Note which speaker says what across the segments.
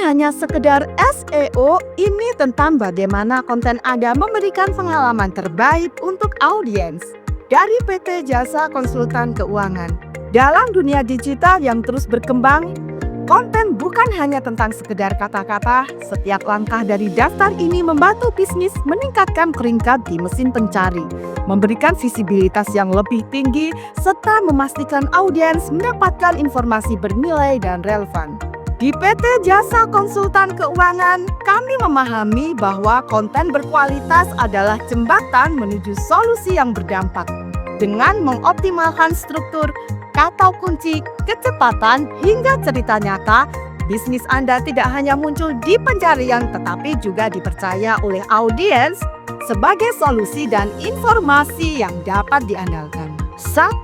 Speaker 1: hanya sekedar SEO, ini tentang bagaimana konten Anda memberikan pengalaman terbaik untuk audiens. Dari PT Jasa Konsultan Keuangan. Dalam dunia digital yang terus berkembang, konten bukan hanya tentang sekedar kata-kata. Setiap langkah dari daftar ini membantu bisnis meningkatkan peringkat di mesin pencari, memberikan visibilitas yang lebih tinggi, serta memastikan audiens mendapatkan informasi bernilai dan relevan. Di PT Jasa Konsultan Keuangan, kami memahami bahwa konten berkualitas adalah jembatan menuju solusi yang berdampak. Dengan mengoptimalkan struktur, kata kunci, kecepatan, hingga cerita nyata, bisnis Anda tidak hanya muncul di pencarian tetapi juga dipercaya oleh audiens sebagai solusi dan informasi yang dapat diandalkan. 1.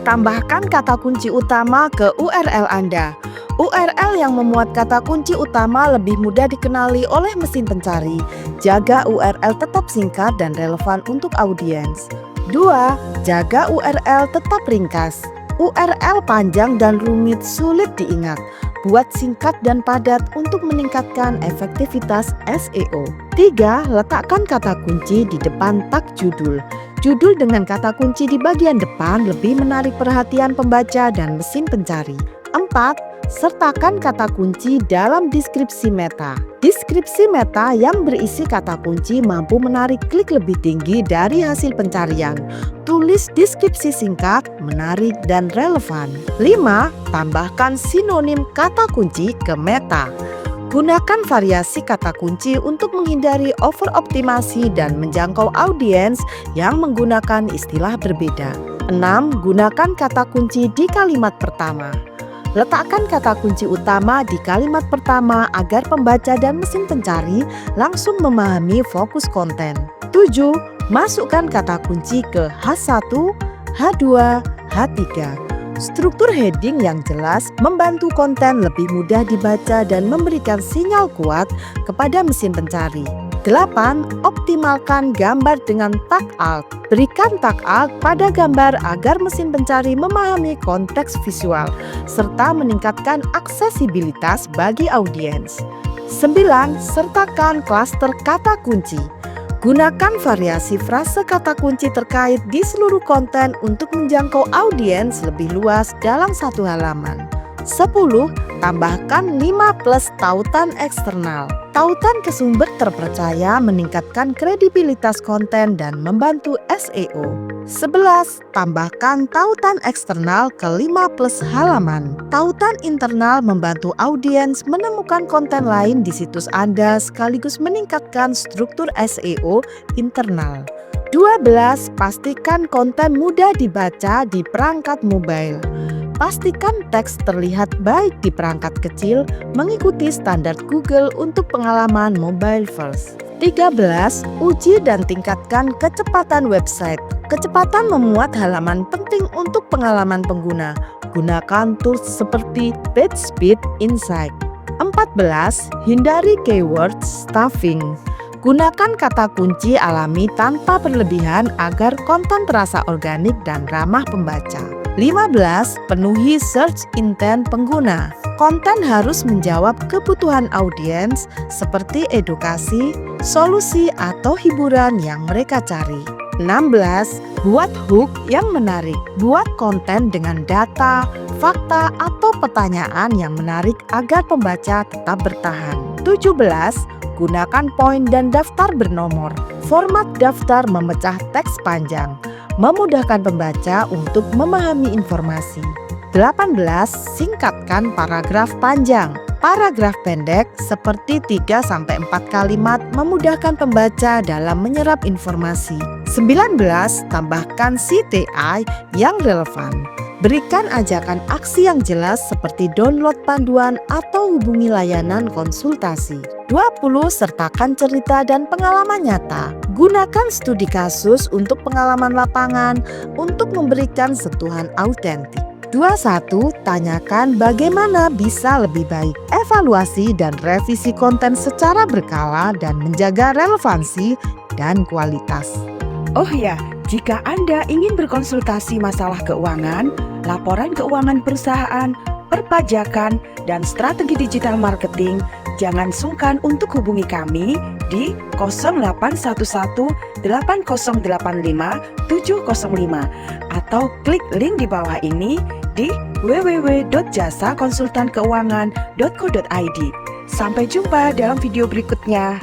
Speaker 1: Tambahkan kata kunci utama ke URL Anda. URL yang memuat kata kunci utama lebih mudah dikenali oleh mesin pencari. Jaga URL tetap singkat dan relevan untuk audiens. 2. Jaga URL tetap ringkas. URL panjang dan rumit sulit diingat. Buat singkat dan padat untuk meningkatkan efektivitas SEO. 3. Letakkan kata kunci di depan tag judul. Judul dengan kata kunci di bagian depan lebih menarik perhatian pembaca dan mesin pencari. 4. Sertakan kata kunci dalam deskripsi meta. Deskripsi meta yang berisi kata kunci mampu menarik klik lebih tinggi dari hasil pencarian. Tulis deskripsi singkat, menarik, dan relevan. 5. Tambahkan sinonim kata kunci ke meta. Gunakan variasi kata kunci untuk menghindari overoptimasi dan menjangkau audiens yang menggunakan istilah berbeda. 6. Gunakan kata kunci di kalimat pertama. Letakkan kata kunci utama di kalimat pertama agar pembaca dan mesin pencari langsung memahami fokus konten. 7. Masukkan kata kunci ke H1, H2, H3. Struktur heading yang jelas membantu konten lebih mudah dibaca dan memberikan sinyal kuat kepada mesin pencari. 8. Optimalkan gambar dengan tag alt. Berikan tag alt pada gambar agar mesin pencari memahami konteks visual serta meningkatkan aksesibilitas bagi audiens. 9. Sertakan klaster kata kunci. Gunakan variasi frase kata kunci terkait di seluruh konten untuk menjangkau audiens lebih luas dalam satu halaman. 10. Tambahkan 5+ tautan eksternal. Tautan ke sumber terpercaya meningkatkan kredibilitas konten dan membantu SEO. 11. Tambahkan tautan eksternal ke 5+ halaman. Tautan internal membantu audiens menemukan konten lain di situs Anda sekaligus meningkatkan struktur SEO internal. 12. Pastikan konten mudah dibaca di perangkat mobile. Pastikan teks terlihat baik di perangkat kecil, mengikuti standar Google untuk pengalaman mobile first. 13. Uji dan tingkatkan kecepatan website. Kecepatan memuat halaman penting untuk pengalaman pengguna. Gunakan tools seperti PageSpeed Insight. 14. Hindari keyword stuffing. Gunakan kata kunci alami tanpa berlebihan agar konten terasa organik dan ramah pembaca. 15. Penuhi search intent pengguna. Konten harus menjawab kebutuhan audiens seperti edukasi, solusi, atau hiburan yang mereka cari. 16. Buat hook yang menarik. Buat konten dengan data, fakta, atau pertanyaan yang menarik agar pembaca tetap bertahan. 17. Gunakan poin dan daftar bernomor. Format daftar memecah teks panjang, memudahkan pembaca untuk memahami informasi. 18. Singkatkan paragraf panjang. Paragraf pendek seperti 3-4 kalimat memudahkan pembaca dalam menyerap informasi. 19. Tambahkan CTA yang relevan. Berikan ajakan aksi yang jelas seperti download panduan atau hubungi layanan konsultasi. 20. Sertakan cerita dan pengalaman nyata. Gunakan studi kasus untuk pengalaman lapangan untuk memberikan sentuhan autentik. 21. Tanyakan bagaimana bisa lebih baik. Evaluasi dan revisi konten secara berkala dan menjaga relevansi dan kualitas.
Speaker 2: Oh ya, jika Anda ingin berkonsultasi masalah keuangan, laporan keuangan perusahaan, perpajakan, dan strategi digital marketing, jangan sungkan untuk hubungi kami di 0811 8085 705 atau klik link di bawah ini di www.jasakonsultankeuangan.co.id. Sampai jumpa dalam video berikutnya.